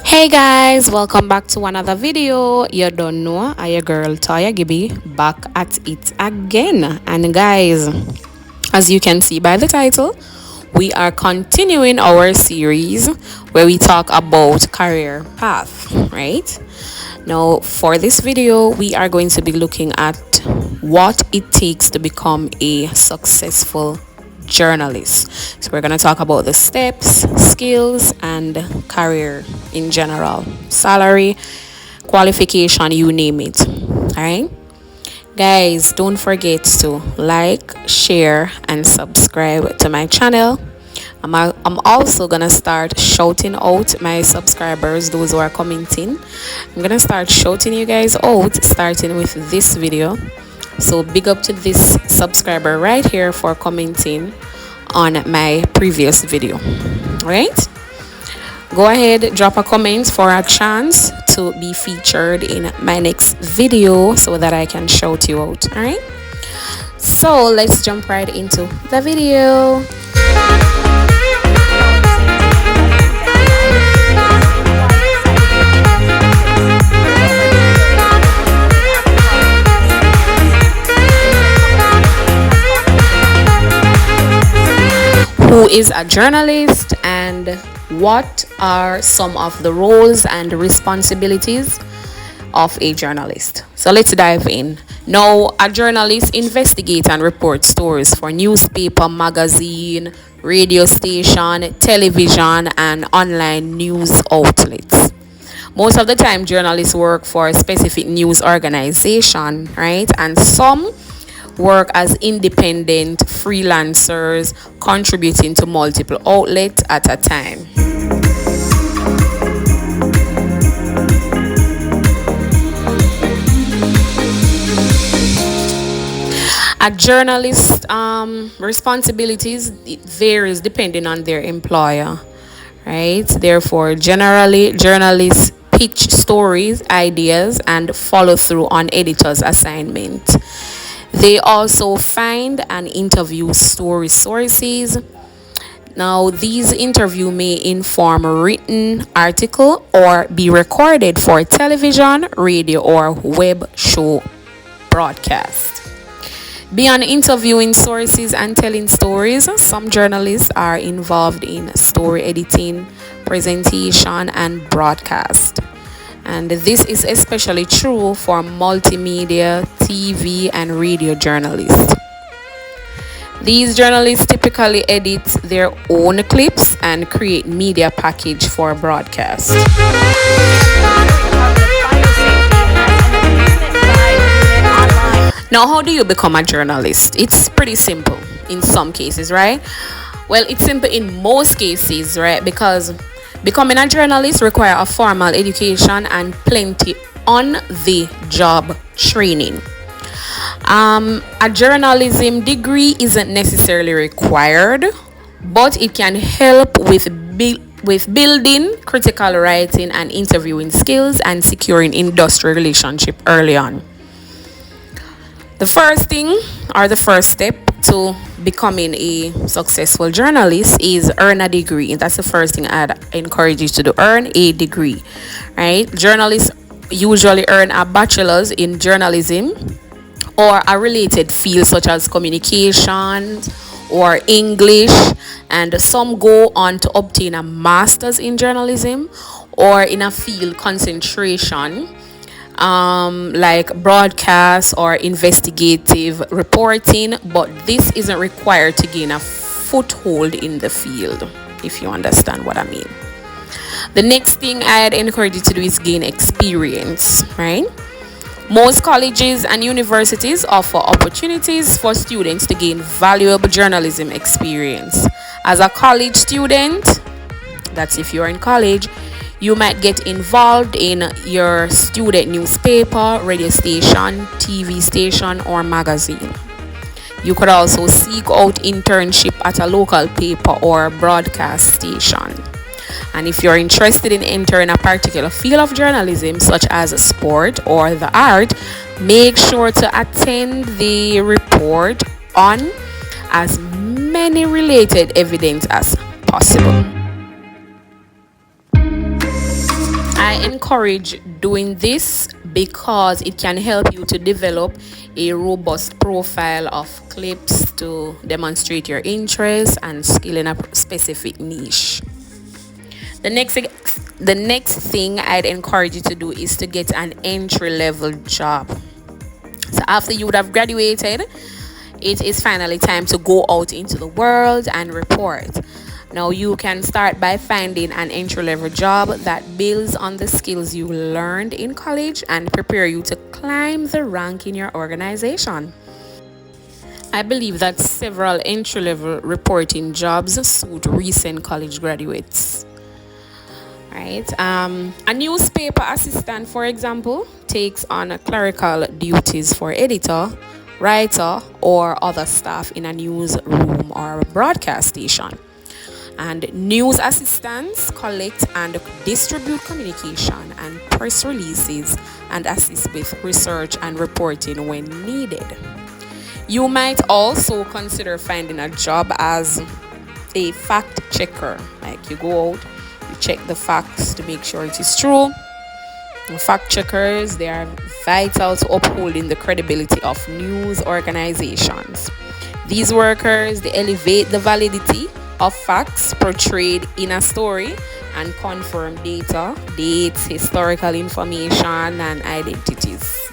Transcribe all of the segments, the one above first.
Hey guys, welcome back to another video. You don't know, I your girl Toya Gibby back at it again. And guys, as you can see by the title, we are continuing our series where we talk about career path, right? Now, for this video, we are going to be looking at what it takes to become a successful journalist. So we're going to talk about the steps, skills, and career in general, salary, qualification, you name it. All right, guys, don't forget to like, share, and subscribe to my channel. I'm also gonna start shouting out my subscribers, those who are commenting. I'm gonna start shouting you guys out starting with this video. So big up to this subscriber right here for commenting on my previous video. Right, go ahead, drop a comment for a chance to be featured in my next video so that I can shout you out. All right, so let's jump right into the video. Who is a journalist and what are some of the roles and responsibilities of a journalist? So let's dive in. Now, a journalist investigates and reports stories for newspaper, magazine, radio station, television, and online news outlets. Most of the time, journalists work for a specific news organization, right? And some work as independent freelancers, contributing to multiple outlets at a time. A journalist's responsibilities, it varies depending on their employer, right? Therefore, generally, journalists pitch stories, ideas, and follow through on editors' assignment. They also find and interview story sources. Now, these interviews may inform a written article or be recorded for television, radio, or web show broadcast. Beyond interviewing sources and telling stories, some journalists are involved in story editing, presentation, and broadcast. And this is especially true for multimedia, TV, and radio journalists. These journalists typically edit their own clips and create media package for broadcast. Now, how do you become a journalist? It's pretty simple in some cases, right? Well, it's simple in most cases, right? Because becoming a journalist requires a formal education and plenty on-the-job training. A journalism degree isn't necessarily required, but it can help with building critical writing and interviewing skills and securing industry relationship early on. The first thing or the first step to becoming a successful journalist is earn a degree. That's the first thing I'd encourage you to do. Earn a degree, right? Journalists usually earn a bachelor's in journalism or a related field such as communication or English, and some go on to obtain a master's in journalism or in a field concentration like broadcast or investigative reporting, but this isn't required to gain a foothold in the field, if you understand what I mean. The next thing I'd encourage you to do is gain experience, right? Most colleges and universities offer opportunities for students to gain valuable journalism experience. As a college student, that's if you're in college, you might get involved in your student newspaper, radio station, TV station, or magazine. You could also seek out internship at a local paper or broadcast station. And if you're interested in entering a particular field of journalism, such as sport or the art, make sure to attend the report on as many related evidence as possible. I encourage doing this because it can help you to develop a robust profile of clips to demonstrate your interest and skill in a specific niche. The next thing I'd encourage you to do is to get an entry level job. So after you would have graduated, it is finally time to go out into the world and report. Now you can start by finding an entry-level job that builds on the skills you learned in college and prepare you to climb the rank in your organization. I believe that several entry-level reporting jobs suit recent college graduates. Right? A newspaper assistant, for example, takes on clerical duties for editor, writer, or other staff in a newsroom or broadcast station. And news assistants collect and distribute communication and press releases and assist with research and reporting when needed. You might also consider finding a job as a fact checker. Like you go out, you check the facts to make sure it is true. Fact checkers, they are vital to upholding the credibility of news organizations. These workers, they elevate the validity of facts portrayed in a story and confirm data, dates, historical information, and identities.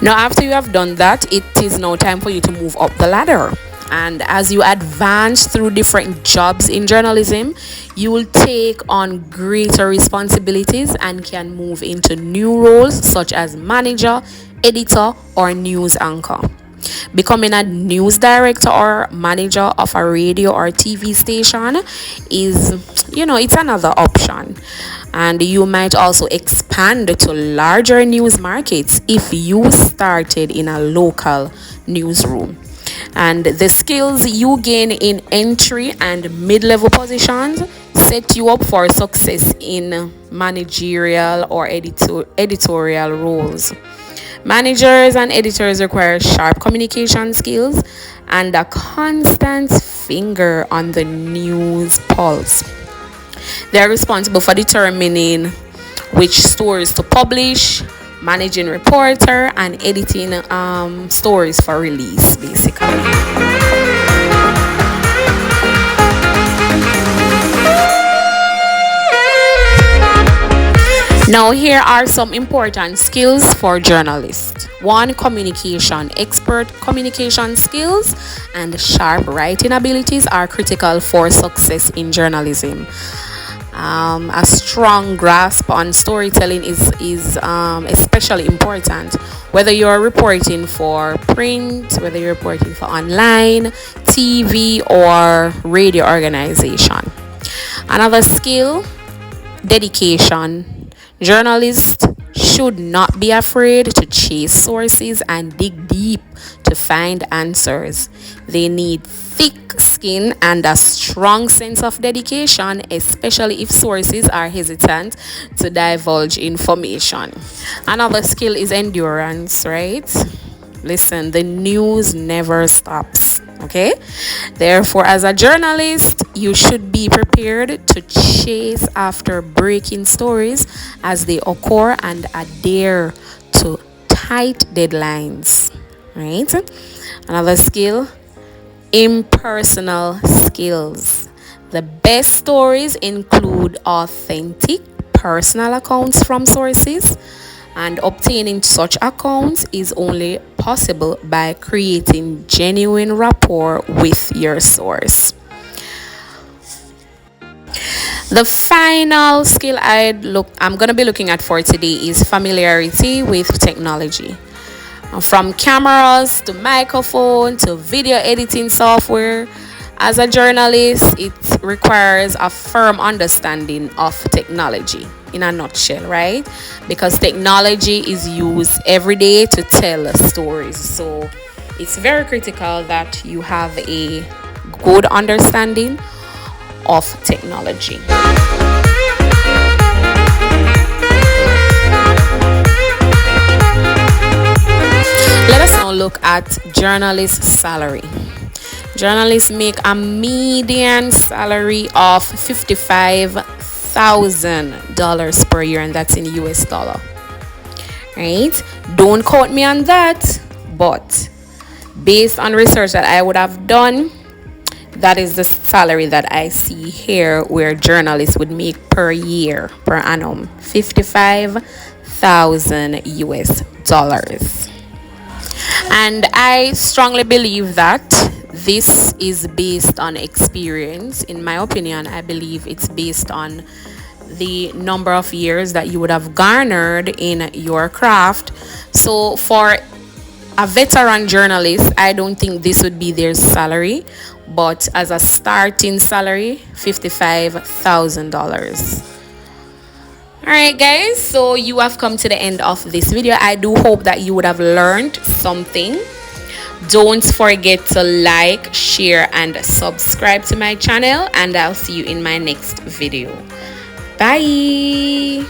Now, after you have done that, it is now time for you to move up the ladder. And as you advance through different jobs in journalism, you will take on greater responsibilities and can move into new roles such as manager, editor, or news anchor. Becoming a news director or manager of a radio or TV station is, it's another option. And you might also expand to larger news markets if you started in a local newsroom. And the skills you gain in entry and mid-level positions set you up for success in managerial or editorial roles. Managers and editors require sharp communication skills and a constant finger on the news pulse. They are responsible for determining which stories to publish, managing reporter, and editing stories for release, basically. Now, here are some important skills for journalists. 1. Communication. Expert communication skills and sharp writing abilities are critical for success in journalism. A strong grasp on storytelling is especially important, whether you're reporting for print, whether you're reporting for online, TV, or radio organization. Another skill, dedication. Journalists should not be afraid to chase sources and dig deep to find answers. They need thick skin and a strong sense of dedication, especially if sources are hesitant to divulge information. Another skill is endurance, right? Listen, the news never stops, okay? Therefore, as a journalist, you should be prepared to chase after breaking stories as they occur and adhere to tight deadlines, right? Another skill, impersonal skills. The best stories include authentic personal accounts from sources, and obtaining such accounts is only possible by creating genuine rapport with your source. The final skill I'm going to be looking at for today is familiarity with technology. From cameras to microphone to video editing software, as a journalist, it requires a firm understanding of technology in a nutshell, right? Because technology is used every day to tell stories. So it's very critical that you have a good understanding of technology. Let us now look at journalist salary. Journalists make a median salary of $55,000 per year, and that's in US dollar. Right? Don't quote me on that, but based on research that I would have done, that is the salary that I see here where journalists would make per year, per annum, 55,000 US dollars. And I strongly believe that this is based on experience. In my opinion, I believe it's based on the number of years that you would have garnered in your craft. So for a veteran journalist, I don't think this would be their salary, but as a starting salary, $55,000. Alright guys, so you have come to the end of this video. I do hope that you would have learned something. Don't forget to like, share and subscribe to my channel, and I'll see you in my next video. Bye.